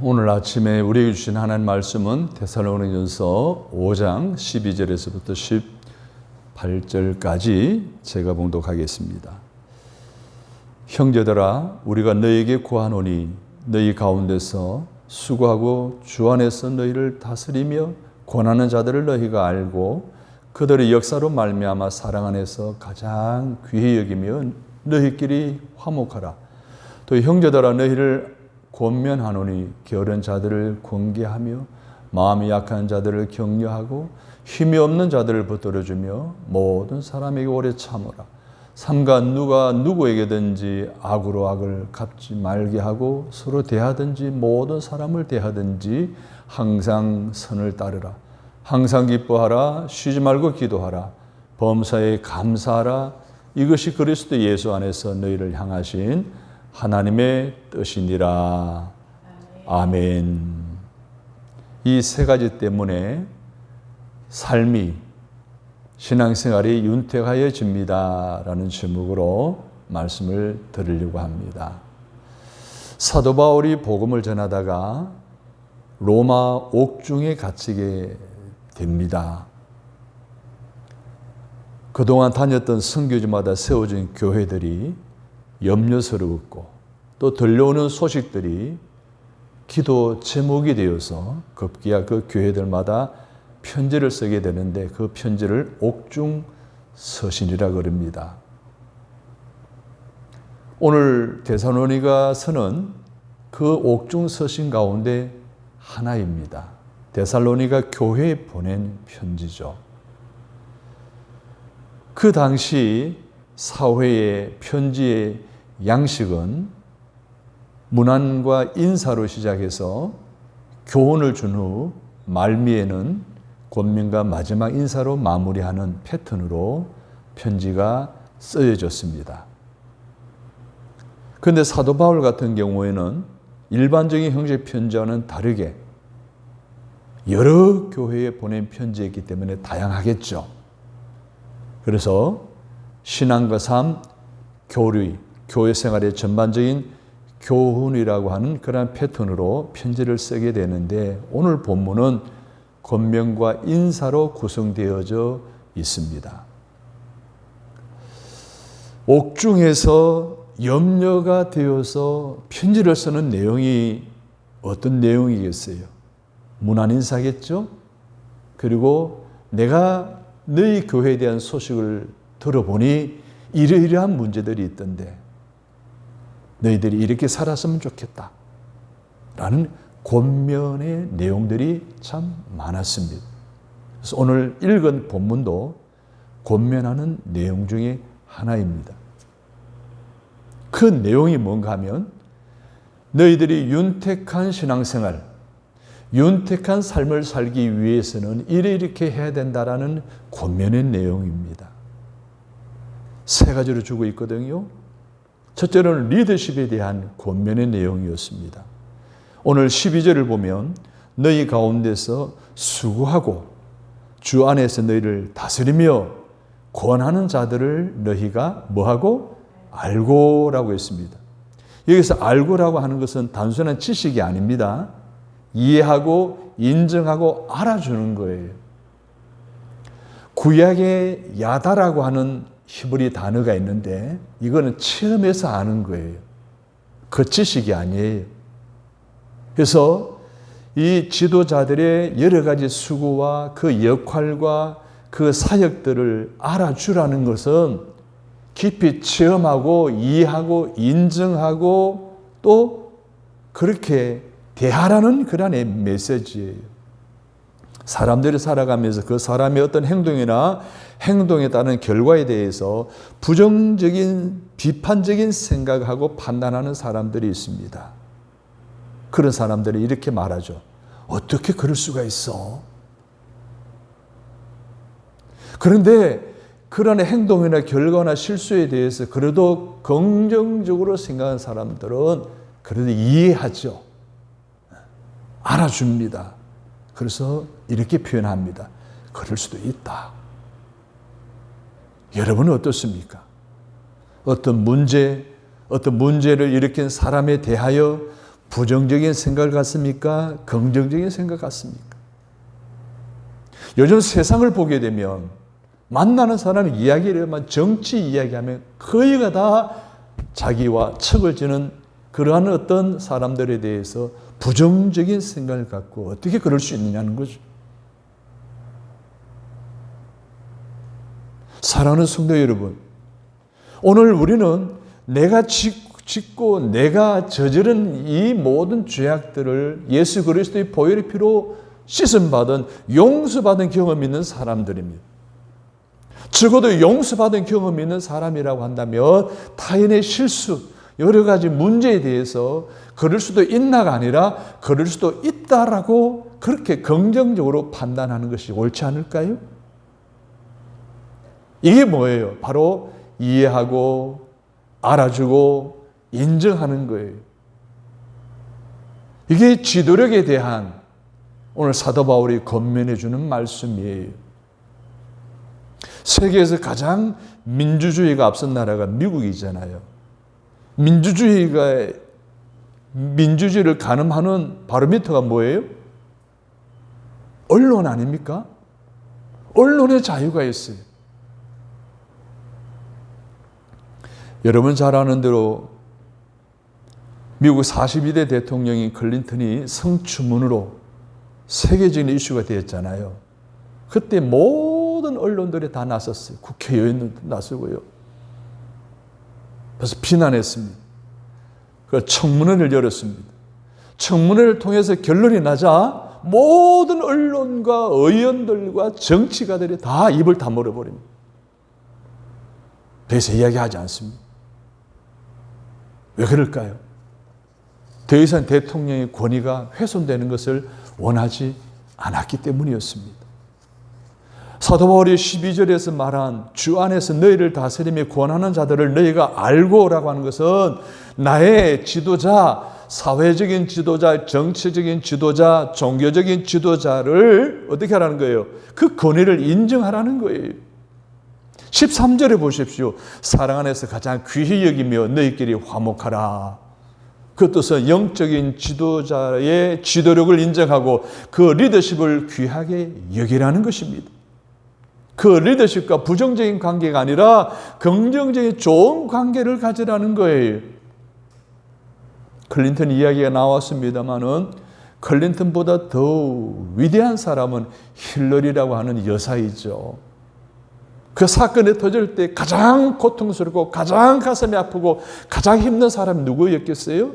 오늘 아침에 우리에게 주신 하나님 말씀은 데살로니가전서 5장 12절에서부터 18절까지 제가 봉독하겠습니다. 형제들아, 우리가 너희에게 구하노니 너희 가운데서 수고하고 주 안에서 너희를 다스리며 권하는 자들을 너희가 알고 그들의 역사로 말미암아 사랑 안에서 가장 귀히 여기며 너희끼리 화목하라. 또 형제들아, 너희를 권면하노니 게으른 자들을 권계하며 마음이 약한 자들을 격려하고 힘이 없는 자들을 붙들어주며 모든 사람에게 오래 참으라. 삼가 누가 누구에게든지 악으로 악을 갚지 말게 하고 서로 대하든지 모든 사람을 대하든지 항상 선을 따르라. 항상 기뻐하라. 쉬지 말고 기도하라. 범사에 감사하라. 이것이 그리스도 예수 안에서 너희를 향하신 하나님의 뜻이니라. 아멘. 이 세 가지 때문에 삶이, 신앙생활이 윤택하여집니다 라는 제목으로 말씀을 드리려고 합니다. 사도 바울이 복음을 전하다가 로마 옥중에 갇히게 됩니다. 그동안 다녔던 선교지마다 세워진 교회들이 염려스러웠고 또 들려오는 소식들이 기도 제목이 되어서 급기야 그 교회들마다 편지를 쓰게 되는데 그 편지를 옥중 서신이라 그럽니다. 오늘 데살로니가서는 그 옥중 서신 가운데 하나입니다. 데살로니가 교회에 보낸 편지죠. 그 당시 사회의 편지의 양식은 문안과 인사로 시작해서 교훈을 준 후 말미에는 권면과 마지막 인사로 마무리하는 패턴으로 편지가 쓰여졌습니다. 그런데 사도 바울 같은 경우에는 일반적인 형제 편지와는 다르게 여러 교회에 보낸 편지였기 때문에 다양하겠죠. 그래서 신앙과 삶, 교리, 교회 생활의 전반적인 교훈이라고 하는 그런 패턴으로 편지를 쓰게 되는데 오늘 본문은 권면과 인사로 구성되어져 있습니다. 옥중에서 염려가 되어서 편지를 쓰는 내용이 어떤 내용이겠어요? 문안 인사겠죠? 그리고 내가 너희 교회에 대한 소식을 들어보니 이러이러한 문제들이 있던데 너희들이 이렇게 살았으면 좋겠다 라는 권면의 내용들이 참 많았습니다. 그래서 오늘 읽은 본문도 권면하는 내용 중에 하나입니다. 그 내용이 뭔가 하면 너희들이 윤택한 신앙생활, 윤택한 삶을 살기 위해서는 이렇게 해야 된다라는 권면의 내용입니다. 세 가지로 주고 있거든요. 첫째로는 리더십에 대한 권면의 내용이었습니다. 오늘 12절을 보면 너희 가운데서 수고하고 주 안에서 너희를 다스리며 권하는 자들을 너희가 뭐하고? 알고라고 했습니다. 여기서 알고라고 하는 것은 단순한 지식이 아닙니다. 이해하고 인정하고 알아주는 거예요. 구약의 야다라고 하는 히브리 단어가 있는데 이거는 체험해서 아는 거예요. 그 지식이 아니에요. 그래서 이 지도자들의 여러 가지 수고와 그 역할과 그 사역들을 알아주라는 것은 깊이 체험하고 이해하고 인정하고 또 그렇게 대하라는 그런 메시지예요. 사람들이 살아가면서 그 사람의 어떤 행동이나 행동에 따른 결과에 대해서 부정적인, 비판적인 생각하고 판단하는 사람들이 있습니다. 그런 사람들이 이렇게 말하죠. 어떻게 그럴 수가 있어? 그런데 그런 행동이나 결과나 실수에 대해서 그래도 긍정적으로 생각하는 사람들은 그래도 이해하죠. 알아줍니다. 그래서 이렇게 표현합니다. 그럴 수도 있다. 여러분은 어떻습니까? 어떤 문제를 일으킨 사람에 대하여 부정적인 생각을 갖습니까? 긍정적인 생각 같습니까? 요즘 세상을 보게 되면 만나는 사람이 이야기를 하면 정치 이야기하면 거의가 다 자기와 척을 지는 그러한 어떤 사람들에 대해서 부정적인 생각을 갖고 어떻게 그럴 수 있느냐는 거죠. 사랑하는 성도 여러분, 오늘 우리는 내가 짓고 내가 저지른 이 모든 죄악들을 예수 그리스도의 보혈의 피로 씻음받은 용서받은 경험이 있는 사람들입니다. 적어도 용서받은 경험이 있는 사람이라고 한다면 타인의 실수, 여러 가지 문제에 대해서 그럴 수도 있나가 아니라 그럴 수도 있다라고 그렇게 긍정적으로 판단하는 것이 옳지 않을까요? 이게 뭐예요? 바로 이해하고 알아주고 인정하는 거예요. 이게 지도력에 대한 오늘 사도 바울이 권면해 주는 말씀이에요. 세계에서 가장 민주주의가 앞선 나라가 미국이잖아요. 민주주의를 가늠하는 바로미터가 뭐예요? 언론 아닙니까? 언론의 자유가 있어요. 여러분 잘 아는 대로 미국 42대 대통령인 클린턴이 성추문으로 세계적인 이슈가 되었잖아요. 그때 모든 언론들이 다 나섰어요. 국회의원들도 나서고요. 그래서 비난했습니다. 그 청문회를 열었습니다. 청문회를 통해서 결론이 나자 모든 언론과 의원들과 정치가들이 다 입을 다물어 버립니다. 더 이상 이야기하지 않습니다. 왜 그럴까요? 더 이상 대통령의 권위가 훼손되는 것을 원하지 않았기 때문이었습니다. 사도 바울이 12절에서 말한 주 안에서 너희를 다스리며 구원하는 자들을 너희가 알고라고 하는 것은 나의 지도자, 사회적인 지도자, 정치적인 지도자, 종교적인 지도자를 어떻게 하라는 거예요? 그 권위를 인정하라는 거예요. 13절에 보십시오. 사랑 안에서 가장 귀히 여기며 너희끼리 화목하라. 그 뜻은 영적인 지도자의 지도력을 인정하고 그 리더십을 귀하게 여기라는 것입니다. 그 리더십과 부정적인 관계가 아니라 긍정적인 좋은 관계를 가지라는 거예요. 클린턴 이야기가 나왔습니다마는 클린턴보다 더 위대한 사람은 힐러리라고 하는 여사이죠. 그 사건이 터질 때 가장 고통스럽고 가장 가슴이 아프고 가장 힘든 사람이 누구였겠어요?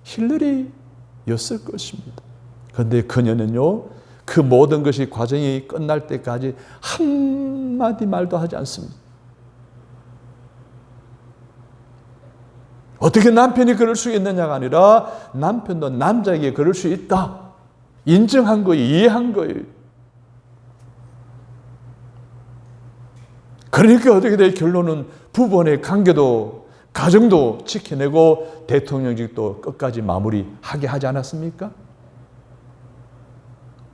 힐러리였을 것입니다. 그런데 그녀는요, 그 모든 것이 과정이 끝날 때까지 한마디 말도 하지 않습니다. 어떻게 남편이 그럴 수 있느냐가 아니라 남편도 남자에게 그럴 수 있다. 인정한 거예요. 이해한 거예요. 그러니까 어떻게 돼? 결론은 부부간의 관계도 가정도 지켜내고 대통령직도 끝까지 마무리하게 하지 않았습니까?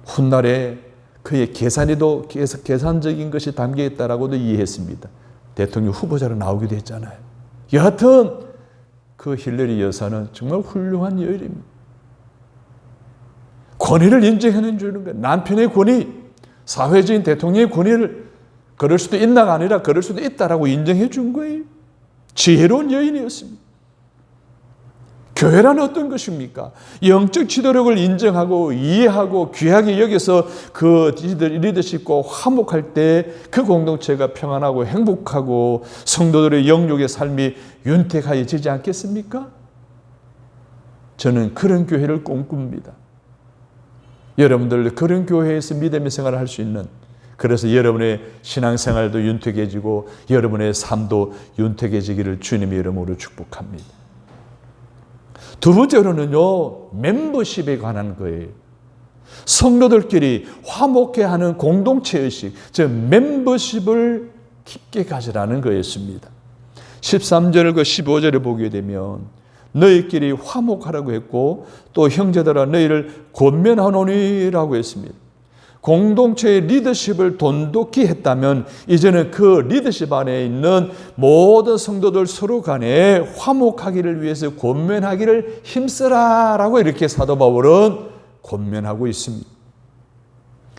훗날에 그의 계산적인 것이 담겨 있다라고도 이해했습니다. 대통령 후보자로 나오기도 했잖아요. 여하튼 그 힐러리 여사는 정말 훌륭한 여인입니다. 권위를 인정해 주는 거예요. 남편의 권위, 사회적인 대통령의 권위를 그럴 수도 있나가 아니라 그럴 수도 있다라고 인정해 준 거예요. 지혜로운 여인이었습니다. 교회란 어떤 것입니까? 영적 지도력을 인정하고 이해하고 귀하게 여겨서 그 리더십과 화목할 때 그 공동체가 평안하고 행복하고 성도들의 영육의 삶이 윤택하여지지 않겠습니까? 저는 그런 교회를 꿈꿉니다. 여러분들 그런 교회에서 믿음의 생활을 할 수 있는, 그래서 여러분의 신앙생활도 윤택해지고 여러분의 삶도 윤택해지기를 주님의 이름으로 축복합니다. 두 번째로는요, 멤버십에 관한 거예요. 성도들끼리 화목해하는 공동체의식, 즉 멤버십을 깊게 가지라는 거였습니다. 13절과 15절을 보게 되면 너희끼리 화목하라고 했고 또 형제들아 너희를 권면하노니라고 했습니다. 공동체의 리더십을 돈독히 했다면 이제는 그 리더십 안에 있는 모든 성도들 서로 간에 화목하기를 위해서 권면하기를 힘쓰라라고 이렇게 사도 바울은 권면하고 있습니다.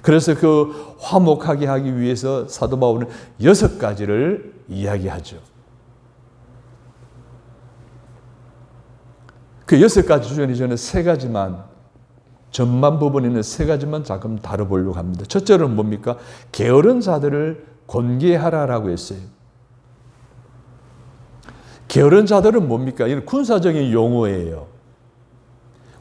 그래서 그 화목하게 하기 위해서 사도 바울은 6가지를 이야기하죠. 그 6가지 중에 저는 3가지만 전반 부분에 있는 3가지만 조금 다뤄보려고 합니다. 첫째로는 뭡니까? 게으른 자들을 권계하라라고 했어요. 게으른 자들은 뭡니까? 이건 군사적인 용어예요.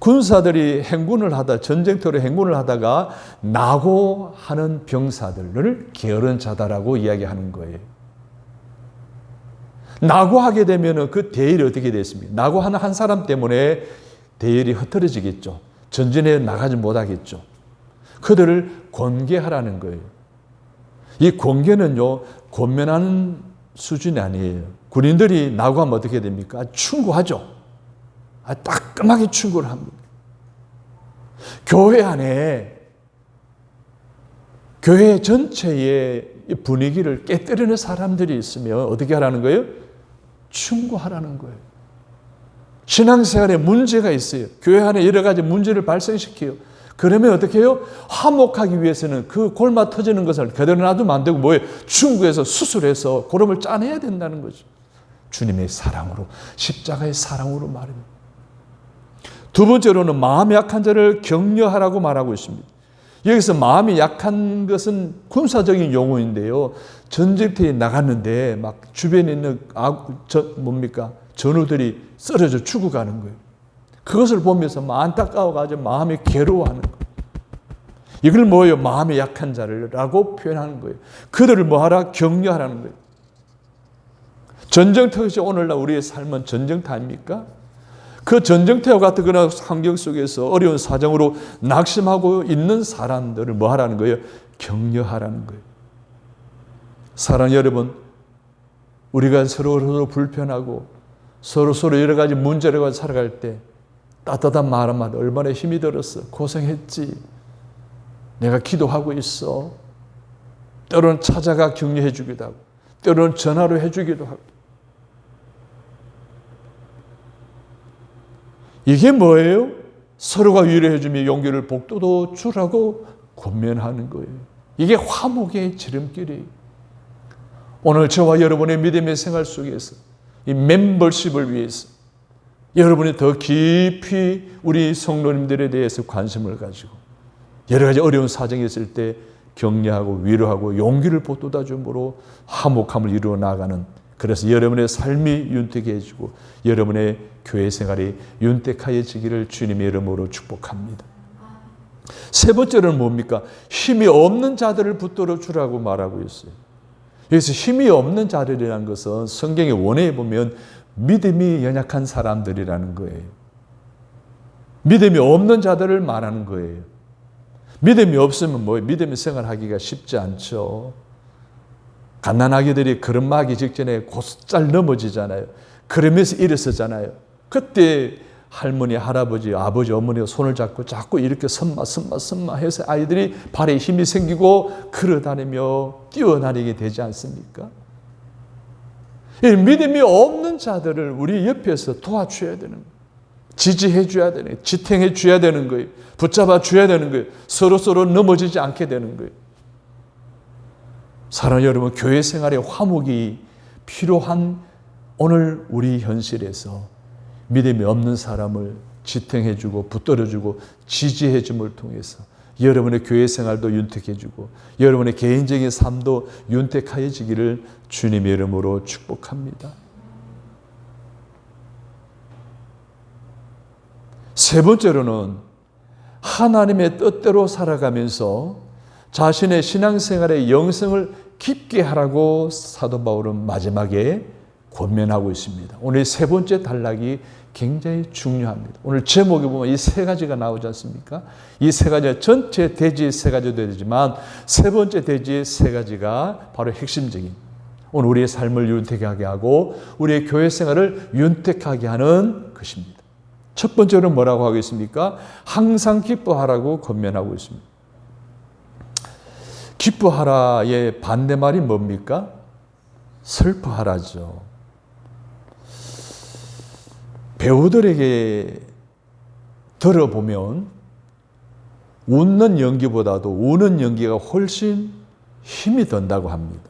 군사들이 행군을 하다, 전쟁터로 행군을 하다가 낙오하는 병사들을 게으른 자다라고 이야기하는 거예요. 낙오하게 되면 그 대열이 어떻게 됐습니까? 낙오하는 한 사람 때문에 대열이 흐트러지겠죠. 전진해 나가지 못하겠죠. 그들을 권계하라는 거예요. 이 권계는요, 권면하는 수준이 아니에요. 군인들이 낙오하면 어떻게 됩니까? 충고하죠. 따끔하게 충고를 합니다. 교회 안에, 교회 전체의 분위기를 깨뜨리는 사람들이 있으면 어떻게 하라는 거예요? 충고하라는 거예요. 신앙생활에 문제가 있어요. 교회 안에 여러 가지 문제를 발생시켜요. 그러면 어떻게 해요? 화목하기 위해서는 그 골마 터지는 것을 그대로 놔두면 안 되고 뭐예요? 충고해서 수술해서 고름을 짜내야 된다는 거죠. 주님의 사랑으로, 십자가의 사랑으로 말입니다. 두 번째로는 마음이 약한 자를 격려하라고 말하고 있습니다. 여기서 마음이 약한 것은 군사적인 용어인데요. 전쟁터에 나갔는데 막 주변에 있는 전우들이 쓰러져 죽어가는 거예요. 그것을 보면서 안타까워가지고 마음이 괴로워하는 거예요. 이걸 뭐예요? 마음이 약한 자라고 표현하는 거예요. 그들을 뭐하라? 격려하라는 거예요. 전쟁터에서 오늘날 우리의 삶은 전쟁터 아닙니까? 그 전쟁터와 같은 그런 환경 속에서 어려운 사정으로 낙심하고 있는 사람들을 뭐하라는 거예요? 격려하라는 거예요. 사랑하는 여러분, 우리가 서로 불편하고 서로 여러 가지 문제를 가지고 살아갈 때 따뜻한 말 한마디 얼마나 힘이 들었어. 고생했지. 내가 기도하고 있어. 때로는 찾아가 격려해 주기도 하고 때로는 전화로 해주기도 하고. 이게 뭐예요? 서로가 위로해 주며 용기를 복돋워 주라고 권면하는 거예요. 이게 화목의 지름길이에요. 오늘 저와 여러분의 믿음의 생활 속에서 이 멤버십을 위해서 여러분이 더 깊이 우리 성도님들에 대해서 관심을 가지고 여러 가지 어려운 사정이 있을 때 격려하고 위로하고 용기를 북돋아 줌으로 화목함을 이루어 나가는, 그래서 여러분의 삶이 윤택해지고 여러분의 교회 생활이 윤택하여지기를 주님의 이름으로 축복합니다. 세 번째는 뭡니까? 힘이 없는 자들을 붙들어 주라고 말하고 있어요. 여기서 힘이 없는 자들이라는 것은 성경의 원어에 보면 믿음이 연약한 사람들이라는 거예요. 믿음이 없는 자들을 말하는 거예요. 믿음이 없으면 뭐예요? 믿음의 생활하기가 쉽지 않죠. 갓난아기들이 걸음마기 직전에 곧잘 넘어지잖아요. 그러면서 일어서잖아요. 그때 할머니, 할아버지, 아버지, 어머니가 손을 잡고 자꾸 이렇게 선마 해서 아이들이 발에 힘이 생기고 걸어다니며 뛰어다니게 되지 않습니까? 이 믿음이 없는 자들을 우리 옆에서 도와줘야 되는 거예요. 지지해 줘야 되는 거예요. 지탱해 줘야 되는 거예요. 붙잡아 줘야 되는 거예요. 서로 넘어지지 않게 되는 거예요. 사랑하는 여러분, 교회 생활의 화목이 필요한 오늘 우리 현실에서 믿음이 없는 사람을 지탱해 주고 붙들어 주고 지지해 줌을 통해서 여러분의 교회 생활도 윤택해 주고 여러분의 개인적인 삶도 윤택하여지기를 주님의 이름으로 축복합니다. 세 번째로는 하나님의 뜻대로 살아가면서 자신의 신앙생활의 영성을 깊게 하라고 사도 바울은 마지막에 권면하고 있습니다. 오늘 세 번째 단락이 굉장히 중요합니다. 오늘 제목에 보면 이 세 가지가 나오지 않습니까? 이 세 가지가 전체 대지의 세 가지도 되지만 세 번째 대지의 세 가지가 바로 핵심적인 오늘 우리의 삶을 윤택하게 하고 우리의 교회 생활을 윤택하게 하는 것입니다. 첫 번째는 뭐라고 하고 있습니까? 항상 기뻐하라고 권면하고 있습니다. 기뻐하라의 반대말이 뭡니까? 슬퍼하라죠. 배우들에게 들어보면 웃는 연기보다도 우는 연기가 훨씬 힘이 든다고 합니다.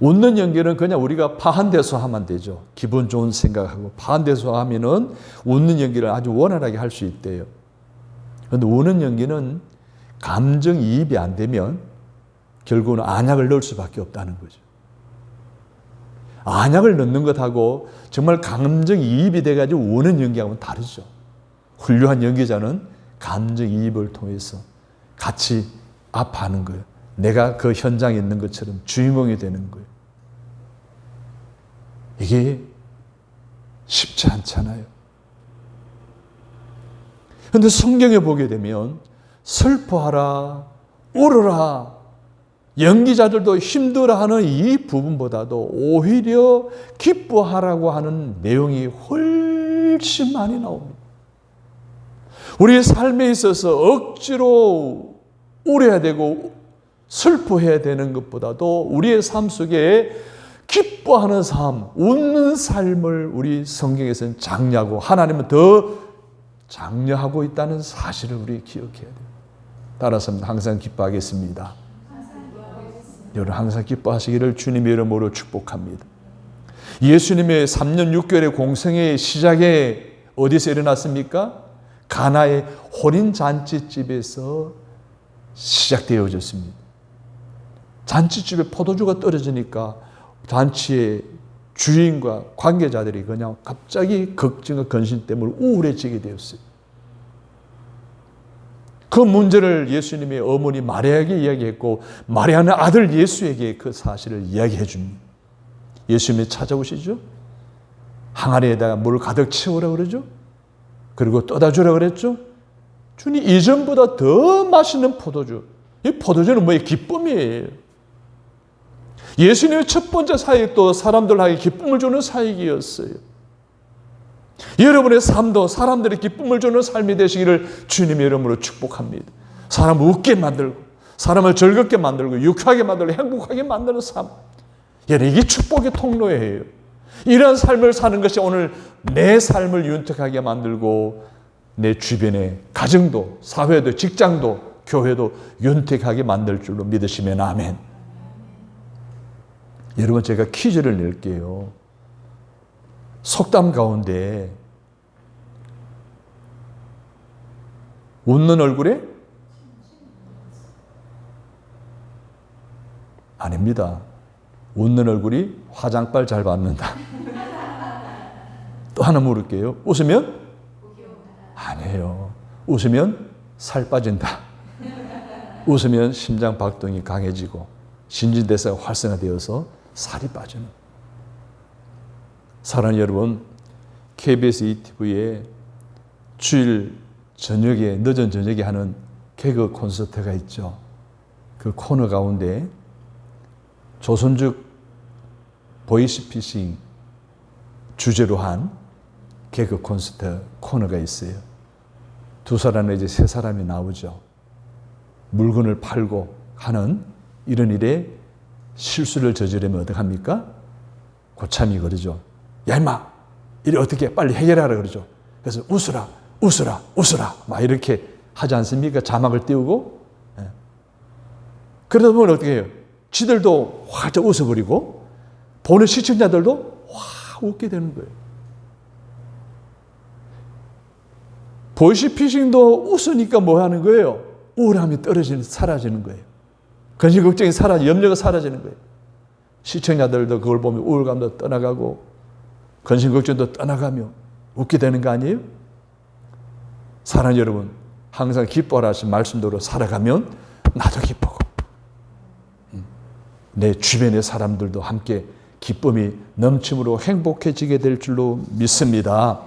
웃는 연기는 그냥 우리가 파한대소 하면 되죠. 기분 좋은 생각하고 파한대소 하면은 웃는 연기를 아주 원활하게 할 수 있대요. 그런데 우는 연기는 감정이입이 안 되면 결국은 안약을 넣을 수밖에 없다는 거죠. 안약을 넣는 것하고 정말 감정이입이 돼가지고 우는 연기하고는 다르죠. 훌륭한 연기자는 감정이입을 통해서 같이 아파하는 거예요. 내가 그 현장에 있는 것처럼 주인공이 되는 거예요. 이게 쉽지 않잖아요. 그런데 성경에 보게 되면 슬퍼하라, 울어라, 연기자들도 힘들어하는 이 부분보다도 오히려 기뻐하라고 하는 내용이 훨씬 많이 나옵니다. 우리의 삶에 있어서 억지로 울어야 되고 슬퍼해야 되는 것보다도 우리의 삶 속에 기뻐하는 삶, 웃는 삶을 우리 성경에서는 장려하고 하나님은 더 장려하고 있다는 사실을 우리 기억해야 돼요. 따라서 항상 기뻐하겠습니다. 여러분 항상 기뻐하시기를 주님의 이름으로 축복합니다. 예수님의 3년 6개월의 공생의 시작에 어디서 일어났습니까? 가나의 혼인잔치집에서 시작되어졌습니다. 잔치집에 포도주가 떨어지니까 잔치의 주인과 관계자들이 그냥 갑자기 걱정과 근심 때문에 우울해지게 되었어요. 그 문제를 예수님의 어머니 마리아에게 이야기했고 마리아는 아들 예수에게 그 사실을 이야기해 줍니다. 예수님이 찾아오시죠. 항아리에다가 물을 가득 채우라 그러죠. 그리고 떠다 주라 그랬죠. 주님 이전보다 더 맛있는 포도주. 이 포도주는 뭐예요? 기쁨이에요. 예수님의 첫 번째 사역도 사람들에게 기쁨을 주는 사역이었어요. 여러분의 삶도 사람들의 기쁨을 주는 삶이 되시기를 주님의 이름으로 축복합니다. 사람을 웃게 만들고 사람을 즐겁게 만들고 유쾌하게 만들고 행복하게 만드는 삶. 여러분 이게 축복의 통로예요. 이런 삶을 사는 것이 오늘 내 삶을 윤택하게 만들고 내 주변의 가정도 사회도 직장도 교회도 윤택하게 만들 줄로 믿으시면 아멘. 여러분 제가 퀴즈를 낼게요. 속담 가운데 웃는 얼굴에 아닙니다. 웃는 얼굴이 화장빨 잘 받는다. 또 하나 물을게요. 웃으면 아니에요. 웃으면 살 빠진다. 웃으면 심장 박동이 강해지고 신진대사가 활성화되어서 살이 빠지는. 사랑하는 여러분, KBS ETV에 주일 저녁에 늦은 저녁에 하는 개그 콘서트가 있죠. 그 코너 가운데 조선족 보이스피싱 주제로 한 개그 콘서트 코너가 있어요. 두 사람 내지 세 사람이 나오죠. 물건을 팔고 하는 이런 일에 실수를 저지르면 어떡합니까? 고참이 그러죠. 야 임마 이래 어떻게 빨리 해결하라 그러죠. 그래서 웃으라 웃으라 웃으라 막 이렇게 하지 않습니까? 자막을 띄우고. 그러다 보면 어떻게 해요? 지들도 활짝 웃어버리고 보는 시청자들도 와 웃게 되는 거예요. 보이스피싱도 웃으니까 뭐 하는 거예요? 우울함이 사라지는 거예요. 근심 걱정이 염려가 사라지는 거예요. 시청자들도 그걸 보면 우울감도 떠나가고 근심 걱정도 떠나가며 웃게 되는 거 아니에요? 사랑하는 여러분, 항상 기뻐하라 하신 말씀대로 살아가면 나도 기쁘고 내 주변의 사람들도 함께 기쁨이 넘침으로 행복해지게 될 줄로 믿습니다.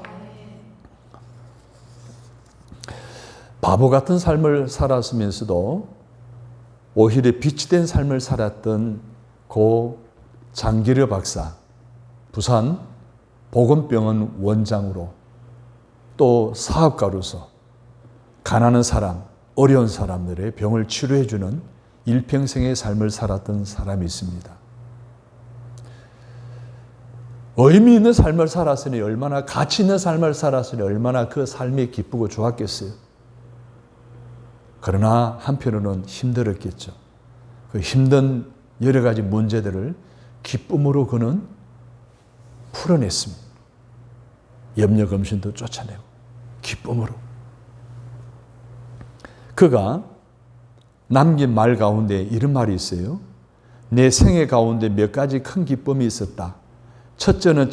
바보 같은 삶을 살았으면서도 오히려 빛이 된 삶을 살았던 고 장기려 박사, 부산 보건병원 원장으로 또 사업가로서 가난한 사람, 어려운 사람들의 병을 치료해 주는 일평생의 삶을 살았던 사람이 있습니다. 의미 있는 삶을 살았으니 얼마나 가치 있는 삶을 살았으니 얼마나 그 삶이 기쁘고 좋았겠어요. 그러나 한편으로는 힘들었겠죠. 그 힘든 여러 가지 문제들을 기쁨으로 그는 풀어냈습니다. 염려 검신도 쫓아내고 기쁨으로. 그가 남긴 말 가운데 이런 말이 있어요. 내 생애 가운데 몇 가지 큰 기쁨이 있었다. 첫째는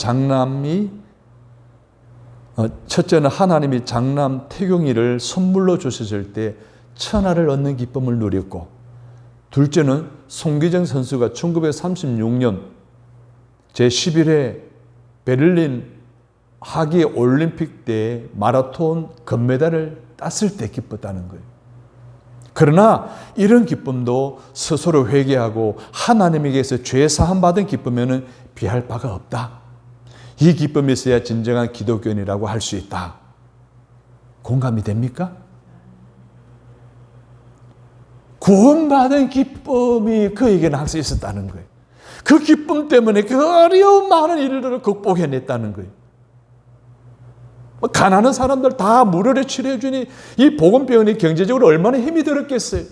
하나님이 장남 태경이를 선물로 주셨을 때 천하를 얻는 기쁨을 누렸고, 둘째는 송기정 선수가 1936년 제11회 베를린 하계 올림픽 때 마라톤 금메달을 땄을 때 기뻤다는 거예요. 그러나 이런 기쁨도 스스로 회개하고 하나님에게서 죄 사함 받은 기쁨에는 비할 바가 없다. 이 기쁨이 있어야 진정한 기독교인이라고 할 수 있다. 공감이 됩니까? 구원받은 기쁨이 그에게는 항상 있었다는 거예요. 그 기쁨 때문에 그 어려운 많은 일들을 극복해냈다는 거예요. 가난한 사람들 다 무료로 치료해 주니 이 복음병원이 경제적으로 얼마나 힘이 들었겠어요.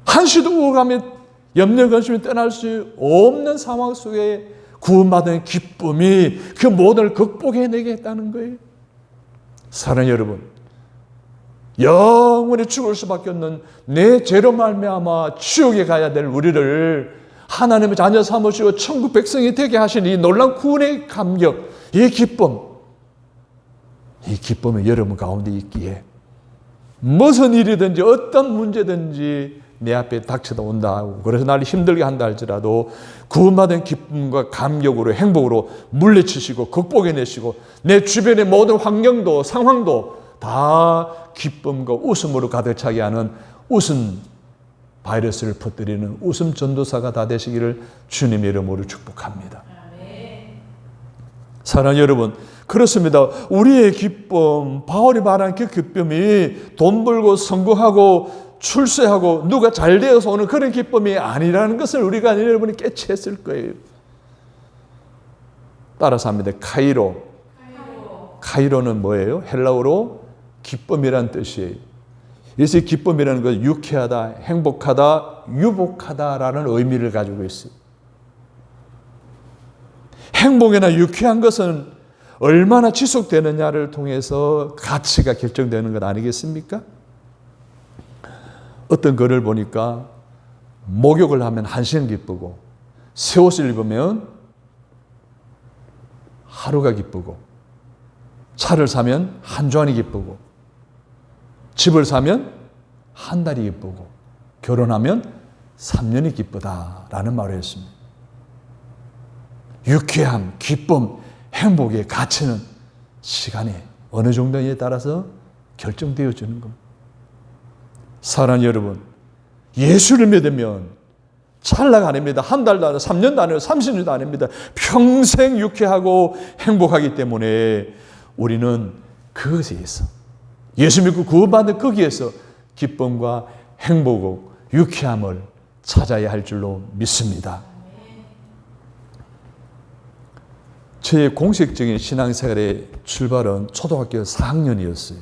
한시도 우울하면 염려 근심이 떠날 수 없는 상황 속에 구원받은 기쁨이 그 모든 걸 극복해내게 했다는 거예요. 사랑하는 여러분, 영원히 죽을 수밖에 없는 내 죄로 말미암아 지옥에 가야 될 우리를 하나님의 자녀 삼으시고 천국 백성이 되게 하신 이 놀라운 구원의 감격, 이 기쁨이 여러분 가운데 있기에 무슨 일이든지 어떤 문제든지 내 앞에 닥쳐다 온다 하고, 그래서 나를 힘들게 한다 할지라도 구원받은 기쁨과 감격으로 행복으로 물리치시고 극복해내시고 내 주변의 모든 환경도 상황도 다 기쁨과 웃음으로 가득 차게 하는 웃음 바이러스를 퍼뜨리는 웃음 전도사가 다 되시기를 주님의 이름으로 축복합니다. 사랑하는 여러분, 그렇습니다. 우리의 기쁨, 바울이 말한 그 기쁨이 돈 벌고 성공하고 출세하고 누가 잘 되어서 오는 그런 기쁨이 아니라는 것을 우리가 여러분이 깨치했을 거예요. 따라서 합니다. 카이로는 뭐예요? 헬라어로 기쁨이란 뜻이에요. 그래서 기쁨이라는 것은 유쾌하다, 행복하다, 유복하다라는 의미를 가지고 있어요. 행복이나 유쾌한 것은 얼마나 지속되느냐를 통해서 가치가 결정되는 것 아니겠습니까? 어떤 글을 보니까 목욕을 하면 1시간 기쁘고 새 옷을 입으면 하루가 기쁘고 차를 사면 한 주간이 기쁘고 집을 사면 한 달이 기쁘고 결혼하면 3년이 기쁘다라는 말을 했습니다. 유쾌함, 기쁨, 행복의 가치는 시간이 어느 정도에 따라서 결정되어지는 겁니다. 사랑하는 여러분, 예수를 믿으면 찰나가 아닙니다. 한 달도 아니고 3년도 아니고 30년도 아닙니다. 평생 유쾌하고 행복하기 때문에 우리는 그것에 있어. 예수 믿고 구원받는 거기에서 기쁨과 행복과 유쾌함을 찾아야 할 줄로 믿습니다. 저의 공식적인 신앙생활의 출발은 초등학교 4학년이었어요.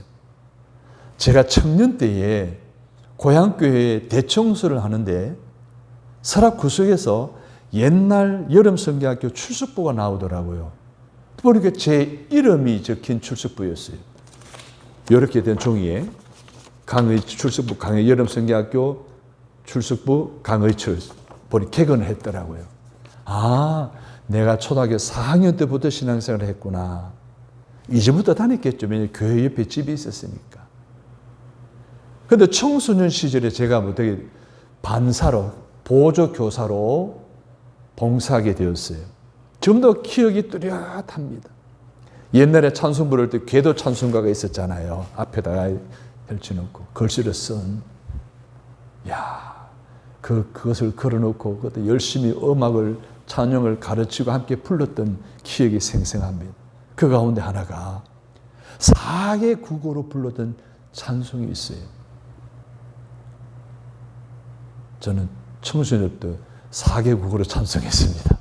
제가 청년 때에 고향교회에 대청소를 하는데 서랍 구석에서 옛날 여름성경학교 출석부가 나오더라고요. 보니까 제 이름이 적힌 출석부였어요. 이렇게 된 종이에 강의 출석부, 강의 여름성경학교 출석부 강의철 보니 개근을 했더라고요. 아, 내가 초등학교 4학년 때부터 신앙생활을 했구나. 이제부터 다녔겠죠. 왜냐하면 교회 옆에 집이 있었으니까. 그런데 청소년 시절에 제가 어떻게 반사로, 보조교사로 봉사하게 되었어요. 지금도 기억이 뚜렷합니다. 옛날에 찬송 부를 때 궤도 찬송가가 있었잖아요. 앞에다가 펼쳐놓고 글씨를 쓴. 그것을 걸어놓고 그것도 열심히 음악을 찬양을 가르치고 함께 불렀던 기억이 생생합니다. 그 가운데 하나가 4개 국어로 불렀던 찬송이 있어요. 저는 청소년 때 4개국어로 찬송했습니다.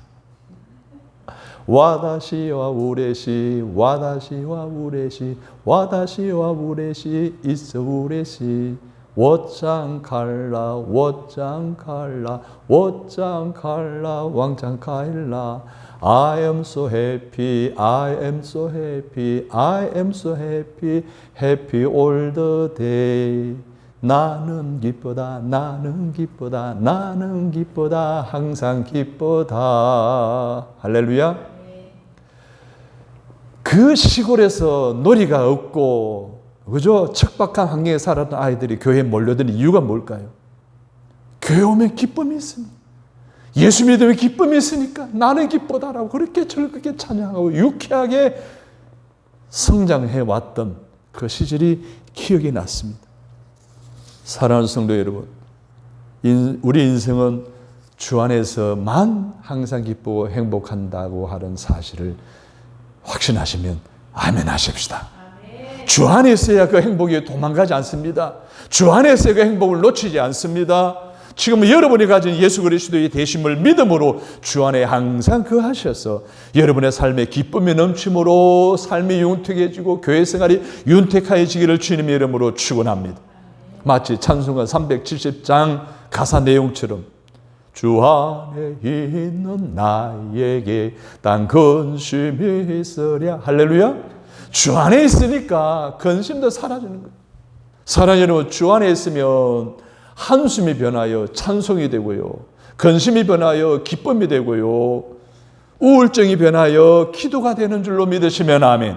와다시와 우레시 와다시와 우레시 와다시와 우레시 있어 우레시 워짱칼라 워짱칼라 워짱칼라 왕짱칼라 I am so happy I am so happy I am so happy happy all the day 나는 기쁘다 나는 기쁘다 나는 기쁘다 항상 기쁘다 할렐루야. 그 시골에서 놀이가 없고 그죠? 척박한 환경에 살았던 아이들이 교회에 몰려드는 이유가 뭘까요? 교회 오면 기쁨이 있습니다. 예수 믿으면 기쁨이 있으니까 나는 기쁘다라고 그렇게 즐겁게 찬양하고 유쾌하게 성장해왔던 그 시절이 기억이 났습니다. 사랑하는 성도 여러분, 우리 인생은 주 안에서만 항상 기쁘고 행복한다고 하는 사실을 확신하시면 아멘 하십시다. 주 안에 있어야 그 행복이 도망가지 않습니다. 주 안에 있어야 그 행복을 놓치지 않습니다. 지금 여러분이 가진 예수 그리스도의 대심을 믿음으로 주 안에 항상 거하셔서 여러분의 삶에 기쁨이 넘침으로 삶이 윤택해지고 교회 생활이 윤택해지기를 주님의 이름으로 축원합니다. 마치 찬송가 370장 가사 내용처럼 주 안에 있는 나에게 딴 근심이 있으랴. 할렐루야. 주 안에 있으니까 근심도 사라지는 거예요. 사랑하는 여러분, 주 안에 있으면 한숨이 변하여 찬송이 되고요, 근심이 변하여 기쁨이 되고요, 우울증이 변하여 기도가 되는 줄로 믿으시면 아멘.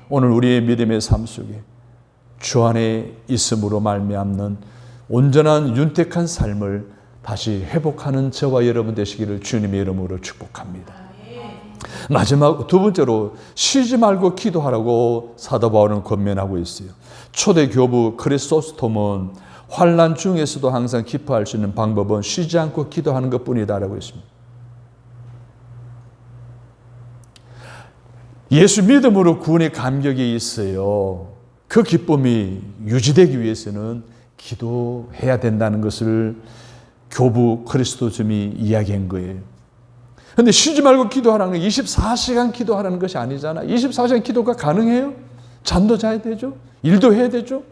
오늘 우리의 믿음의 삶 속에 주 안에 있음으로 말미암는 온전한 윤택한 삶을 다시 회복하는 저와 여러분 되시기를 주님의 이름으로 축복합니다. 마지막 두 번째로 쉬지 말고 기도하라고 사도 바울은 권면하고 있어요. 초대 교부 크리소스톰은 환난 중에서도 항상 기뻐할 수 있는 방법은 쉬지 않고 기도하는 것뿐이다라고 했습니다. 예수 믿음으로 구원의 감격이 있어요. 그 기쁨이 유지되기 위해서는 기도해야 된다는 것을 교부 크리스토즘이 이야기한 거예요. 그런데 쉬지 말고 기도하라는 건 24시간 기도하라는 것이 아니잖아요. 24시간 기도가 가능해요? 잠도 자야 되죠? 일도 해야 되죠?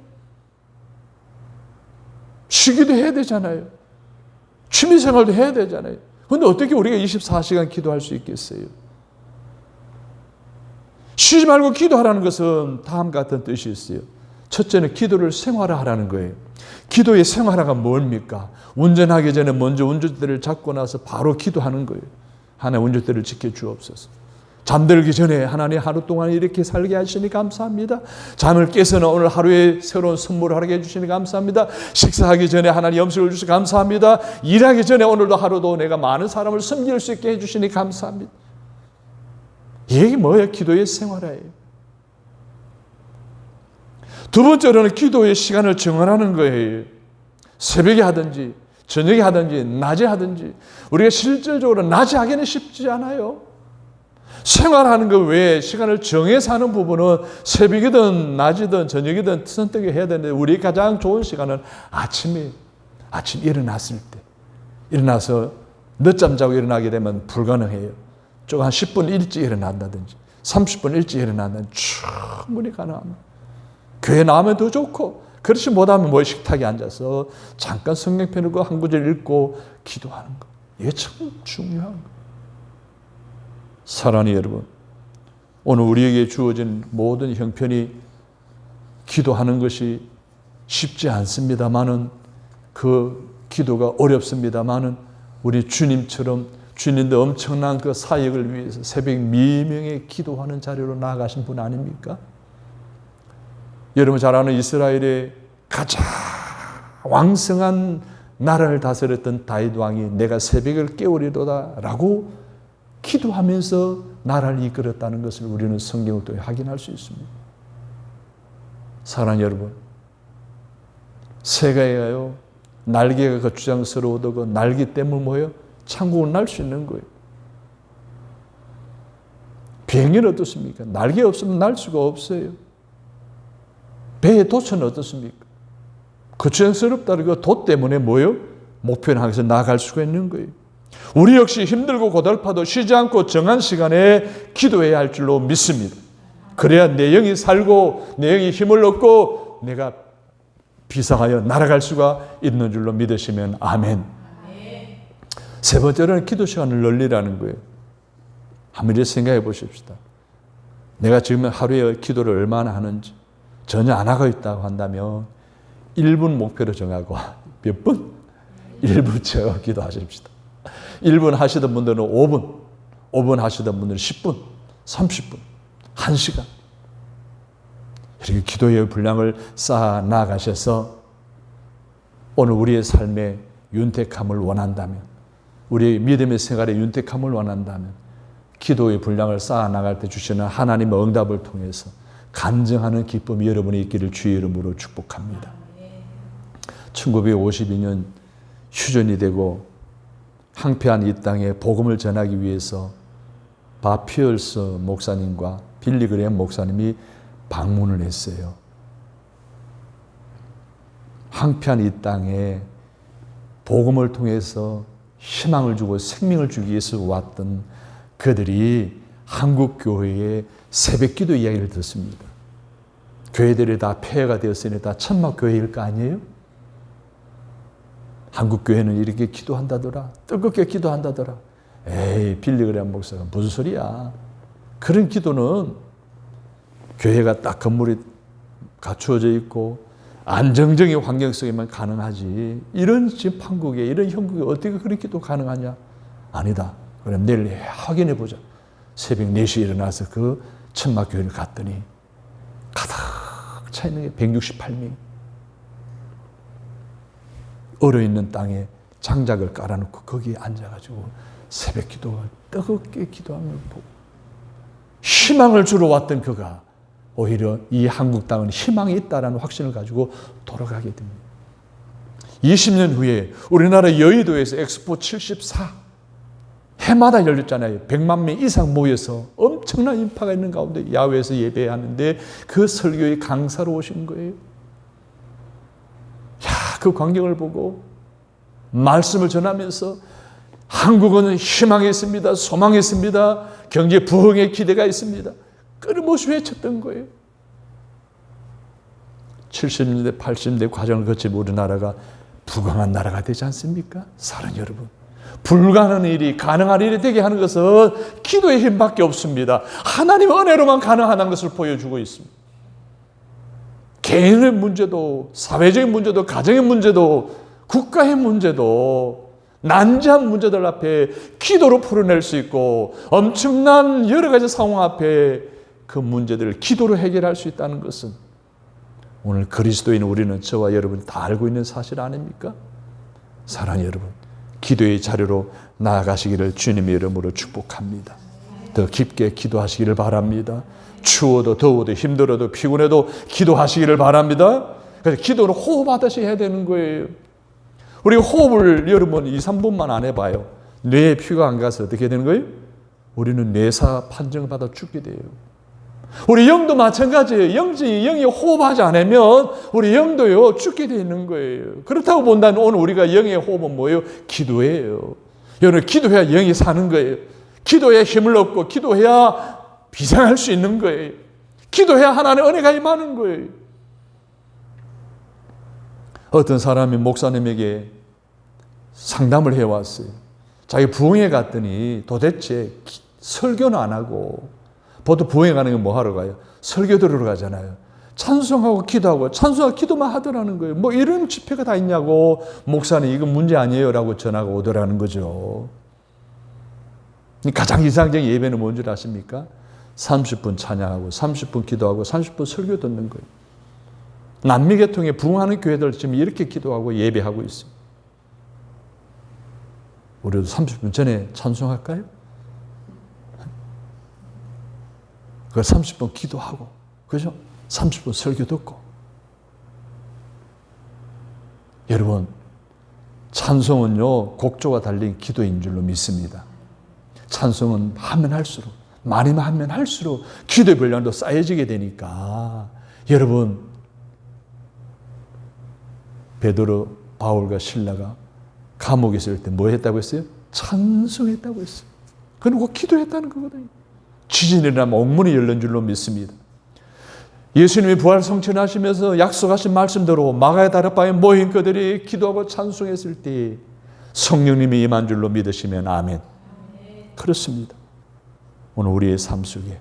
쉬기도 해야 되잖아요. 취미생활도 해야 되잖아요. 그런데 어떻게 우리가 24시간 기도할 수 있겠어요? 쉬지 말고 기도하라는 것은 다음과 같은 뜻이 있어요. 첫째는 기도를 생활화하라는 거예요. 기도의 생활화가 뭡니까? 운전하기 전에 먼저 운전대를 잡고 나서 바로 기도하는 거예요. 하나님 운전대를 지켜주옵소서. 잠들기 전에 하나님 하루 동안 이렇게 살게 하시니 감사합니다. 잠을 깨서는 오늘 하루에 새로운 선물을 하게 해주시니 감사합니다. 식사하기 전에 하나님 음식을 주셔서 감사합니다. 일하기 전에 오늘도 하루도 내가 많은 사람을 섬길 수 있게 해주시니 감사합니다. 이게 뭐예요? 기도의 생활이에요. 두 번째로는 기도의 시간을 정하는 거예요. 새벽에 하든지 저녁에 하든지 낮에 하든지. 우리가 실질적으로 낮에 하기는 쉽지 않아요. 생활하는 것 외에 시간을 정해서 하는 부분은 새벽이든 낮이든 저녁이든 선택을 해야 되는데 우리 가장 좋은 시간은 아침 일어났을 때. 일어나서 늦잠 자고 일어나게 되면 불가능해요. 조금 한 10분 일찍 일어난다든지 30분 일찍 일어난다든지 충분히 가능합니다. 교회 나오면 더 좋고, 그렇지 못하면 뭐 식탁에 앉아서 잠깐 성경 펴고 한 구절 읽고 기도하는 거. 이게 참 중요한 거. 사랑하는 여러분, 오늘 우리에게 주어진 모든 형편이 기도하는 것이 쉽지 않습니다만은, 그 기도가 어렵습니다만은 우리 주님처럼 주님도 엄청난 그 사역을 위해서 새벽 미명에 기도하는 자리로 나아가신 분 아닙니까? 여러분 잘 아는 이스라엘의 가장 왕성한 나라를 다스렸던 다윗 왕이 내가 새벽을 깨우리로다 라고 기도하면서 나라를 이끌었다는 것을 우리는 성경을 통해 확인할 수 있습니다. 사랑하는 여러분, 새가요 날개가 거추장스러워도 그 날개 때문에 뭐예요? 천국을 날 수 있는 거예요. 비행기는 어떻습니까? 날개 없으면 날 수가 없어요. 배의 도처는 어떻습니까? 걱정스럽다는 그 돛 때문에 뭐요? 목표를 향해서 나아갈 수가 있는 거예요. 우리 역시 힘들고 고달파도 쉬지 않고 정한 시간에 기도해야 할 줄로 믿습니다. 그래야 내 영이 살고 내 영이 힘을 얻고 내가 비상하여 날아갈 수가 있는 줄로 믿으시면 아멘. 세 번째로는 기도 시간을 늘리라는 거예요. 한번 이렇게 생각해 보십시다. 내가 지금 하루에 기도를 얼마나 하는지 전혀 안 하고 있다고 한다면 1분 목표로 정하고 몇 분? 1분 채워 기도하십시다. 1분 하시던 분들은 5분, 5분 하시던 분들은 10분, 30분, 1시간. 이렇게 기도의 분량을 쌓아 나가셔서 오늘 우리의 삶의 윤택함을 원한다면, 우리의 믿음의 생활의 윤택함을 원한다면 기도의 분량을 쌓아 나갈 때 주시는 하나님의 응답을 통해서 간증하는 기쁨이 여러분이 있기를 주의 이름으로 축복합니다. 1952년 휴전이 되고 황폐한 이 땅에 복음을 전하기 위해서 밥 피얼스 목사님과 빌리 그레엄 목사님이 방문을 했어요. 황폐한 이 땅에 복음을 통해서 희망을 주고 생명을 주기 위해서 왔던 그들이 한국 교회의 새벽기도 이야기를 듣습니다. 교회들이 다 폐허가 되었으니 다 천막 교회일 거 아니에요? 한국 교회는 이렇게 기도한다더라. 뜨겁게 기도한다더라. 에이, 빌리 그레엄 목사가 무슨 소리야. 그런 기도는 교회가 딱 건물이 갖추어져 있고 안정적인 환경 속에만 가능하지. 이런 지금 한국에 이런 형국에 어떻게 그런 기도 가능하냐? 아니다. 그럼 내일 확인해 보자. 새벽 4시에 일어나서 그 천막 교회를 갔더니 가득 차 있는 게 168명. 얼어있는 땅에 장작을 깔아놓고 거기에 앉아가지고 새벽 기도가 뜨겁게 기도하는 걸 보고 희망을 주러 왔던 그가 오히려 이 한국 땅은 희망이 있다라는 확신을 가지고 돌아가게 됩니다. 20년 후에 우리나라 여의도에서 엑스포 74 해마다 열렸잖아요. 100만 명 이상 모여서 엄청난 인파가 있는 가운데 야외에서 예배하는데 그 설교의 강사로 오신 거예요. 그 광경을 보고 말씀을 전하면서 한국은 희망이 있습니다. 소망이 있습니다. 경제 부흥의 기대가 있습니다. 끊임없이 외쳤던 거예요. 70년대, 80년대 과정을 거치면 우리나라가 부강한 나라가 되지 않습니까? 사랑하는 여러분. 불가능한 일이 가능한 일이 되게 하는 것은 기도의 힘밖에 없습니다. 하나님의 은혜로만 가능하다는 것을 보여주고 있습니다. 개인의 문제도, 사회적인 문제도, 가정의 문제도, 국가의 문제도 난제한 문제들 앞에 기도로 풀어낼 수 있고 엄청난 여러 가지 상황 앞에 그 문제들을 기도로 해결할 수 있다는 것은 오늘 그리스도인 우리는 저와 여러분이 다 알고 있는 사실 아닙니까? 사랑하는 여러분, 기도의 자리로 나아가시기를 주님의 이름으로 축복합니다. 더 깊게 기도하시기를 바랍니다. 추워도 더워도 힘들어도 피곤해도 기도하시기를 바랍니다. 그래서 기도를 호흡하듯이 해야 되는 거예요. 우리 호흡을 여러분 2, 3분만 안 해봐요. 뇌에 피가 안 가서 어떻게 되는 거예요? 우리는 뇌사 판정을 받아 죽게 돼요. 우리 영도 마찬가지예요. 영이 호흡하지 않으면 우리 영도요 죽게 되는 거예요. 그렇다고 본다면 오늘 우리가 영의 호흡은 뭐예요? 기도예요. 여러분 기도해야 영이 사는 거예요. 기도해야 힘을 얻고 기도해야 비상할 수 있는 거예요. 기도해야 하나님의 은혜가 임하는 거예요. 어떤 사람이 목사님에게 상담을 해왔어요. 자기 부흥회 갔더니 도대체 설교는 안 하고 보통 부흥회 가는 게 뭐 하러 가요? 설교 들으러 가잖아요. 찬송하고 기도하고 찬송하고 기도만 하더라는 거예요. 뭐 이런 집회가 다 있냐고. 목사님 이건 문제 아니에요 라고 전화가 오더라는 거죠. 가장 이상적인 예배는 뭔 줄 아십니까? 30분 찬양하고 30분 기도하고 30분 설교 듣는 거예요. 남미계통에 부흥하는 교회들 지금 이렇게 기도하고 예배하고 있습니다. 우리도 30분 전에 찬송할까요? 그 30분 기도하고, 그죠? 30분 설교 듣고. 여러분, 찬송은요, 곡조가 달린 기도인 줄로 믿습니다. 찬송은 하면 할수록, 많이만 하면 할수록 기도의 분량도 쌓여지게 되니까, 여러분, 베드로, 바울과 실라가 감옥에 있을 때 뭐 했다고 했어요? 찬송했다고 했어요. 그리고 기도했다는 거거든요. 지진이 일어나면 옥문이 열린 줄로 믿습니다. 예수님이 부활 성천하시면서 약속하신 말씀대로 마가의 다락방에 모인 그들이 기도하고 찬송했을 때 성령님이 임한 줄로 믿으시면 아멘. 그렇습니다. 오늘 우리의 삶 속에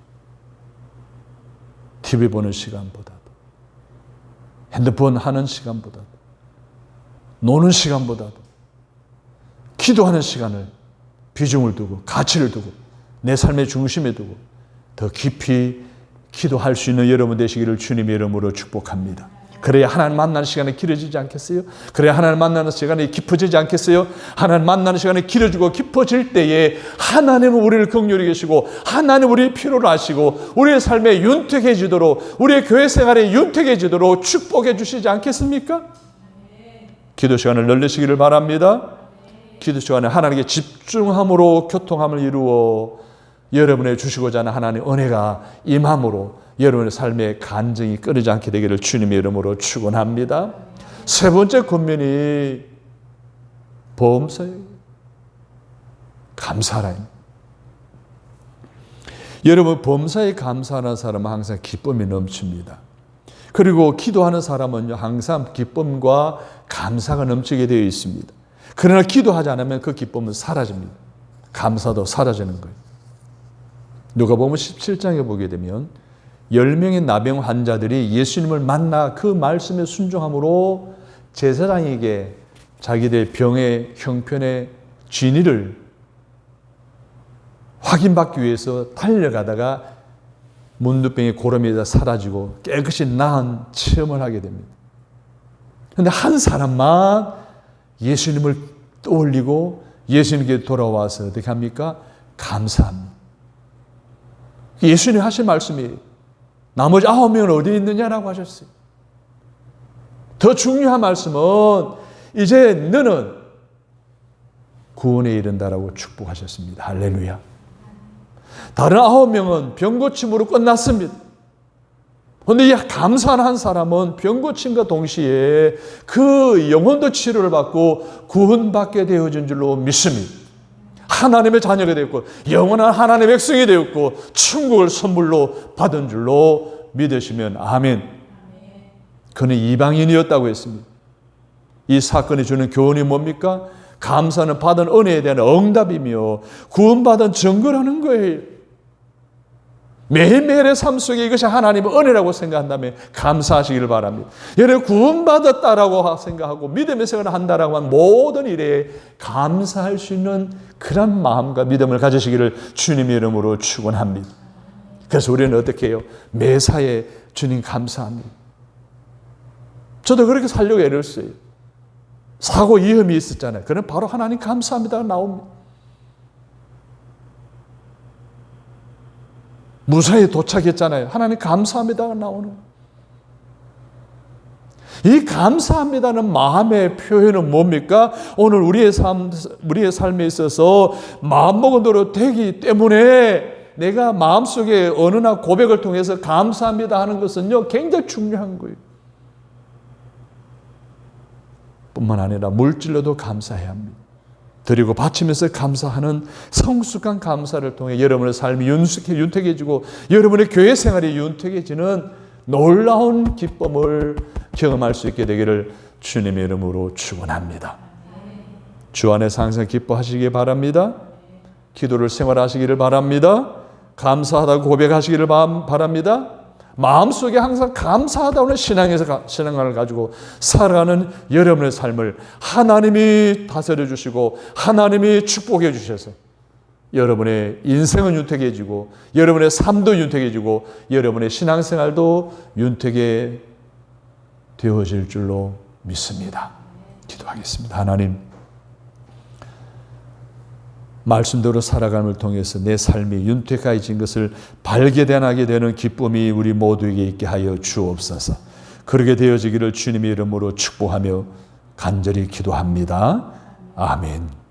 TV 보는 시간보다도, 핸드폰 하는 시간보다도, 노는 시간보다도 기도하는 시간을 비중을 두고 가치를 두고 내 삶의 중심에 두고 더 깊이 기도할 수 있는 여러분 되시기를 주님의 이름으로 축복합니다. 그래야 하나님 만나는 시간이 길어지지 않겠어요? 그래야 하나님 만나는 시간이 깊어지지 않겠어요? 하나님 만나는 시간이 길어지고 깊어질 때에 하나님은 우리를 긍휼히 계시고 하나님은 우리의 필요를 아시고 우리의 삶에 윤택해지도록 우리의 교회 생활에 윤택해지도록 축복해 주시지 않겠습니까? 기도 시간을 늘리시기를 바랍니다. 기도 시간에 하나님께 집중함으로 교통함을 이루어 여러분의 주시고자 하는 하나님의 은혜가 임함으로 여러분의 삶의 간증이 끊이지 않게 되기를 주님의 이름으로 축원합니다. 세 번째 권면이 범사에 감사하라. 여러분, 범사에 감사하는 사람은 항상 기쁨이 넘칩니다. 그리고 기도하는 사람은 항상 기쁨과 감사가 넘치게 되어 있습니다. 그러나 기도하지 않으면 그 기쁨은 사라집니다. 감사도 사라지는 거예요. 누가복음 17장에 보게 되면 10명의 나병 환자들이 예수님을 만나 그 말씀에 순종함으로 제사장에게 자기들의 병의 형편의 진위를 확인받기 위해서 달려가다가 문두병이 고름에다 사라지고 깨끗이 나은 체험을 하게 됩니다. 그런데 한 사람만 예수님을 떠올리고 예수님께 돌아와서 어떻게 합니까? 감사합니다. 예수님 하신 말씀이 나머지 9명은 어디 있느냐라고 하셨어요. 더 중요한 말씀은 이제 너는 구원에 이른다라고 축복하셨습니다. 할렐루야. 다른 9명은 병고침으로 끝났습니다. 그런데 이 감사한 한 사람은 병고침과 동시에 그 영혼도 치료를 받고 구원받게 되어진 줄로 믿습니다. 하나님의 자녀가 되었고 영원한 하나님의 백성이 되었고 천국을 선물로 받은 줄로 믿으시면 아멘. 그는 이방인이었다고 했습니다. 이 사건이 주는 교훈이 뭡니까? 감사는 받은 은혜에 대한 응답이며 구원받은 증거라는 거예요. 매일매일의 삶 속에 이것이 하나님의 은혜라고 생각한다면 감사하시기를 바랍니다. 여러분, 구원받았다라고 생각하고 믿음의 생활을 한다라고 한 모든 일에 감사할 수 있는 그런 마음과 믿음을 가지시기를 주님의 이름으로 축원합니다. 그래서 우리는 어떻게 해요? 매사에 주님 감사합니다. 저도 그렇게 살려고 애를 써요. 사고 위험이 있었잖아요. 그럼 바로 하나님 감사합니다가 나옵니다. 무사히 도착했잖아요. 하나님 감사합니다가 나오는. 이 감사합니다는 마음의 표현은 뭡니까? 오늘 우리의 삶에 있어서 마음먹은 대로 되기 때문에 내가 마음속에 언어나 고백을 통해서 감사합니다 하는 것은요, 굉장히 중요한 거예요. 뿐만 아니라 물질로도 감사해야 합니다. 드리고 바치면서 감사하는 성숙한 감사를 통해 여러분의 삶이 윤택해지고 여러분의 교회 생활이 윤택해지는 놀라운 기쁨을 경험할 수 있게 되기를 주님의 이름으로 축원합니다. 주 안에서 항상 기뻐하시기 바랍니다. 기도를 생활하시기를 바랍니다. 감사하다고 고백하시기를 바랍니다. 마음속에 항상 감사하다는 신앙을 가지고 살아가는 여러분의 삶을 하나님이 다스려 주시고 하나님이 축복해 주셔서 여러분의 인생은 윤택해지고 여러분의 삶도 윤택해지고 여러분의 신앙생활도 윤택해 되어질 줄로 믿습니다. 기도하겠습니다. 하나님, 말씀대로 살아감을 통해서 내 삶이 윤택해진 것을 발견하게 되는 기쁨이 우리 모두에게 있게 하여 주옵소서. 그렇게 되어지기를 주님의 이름으로 축복하며 간절히 기도합니다. 아멘.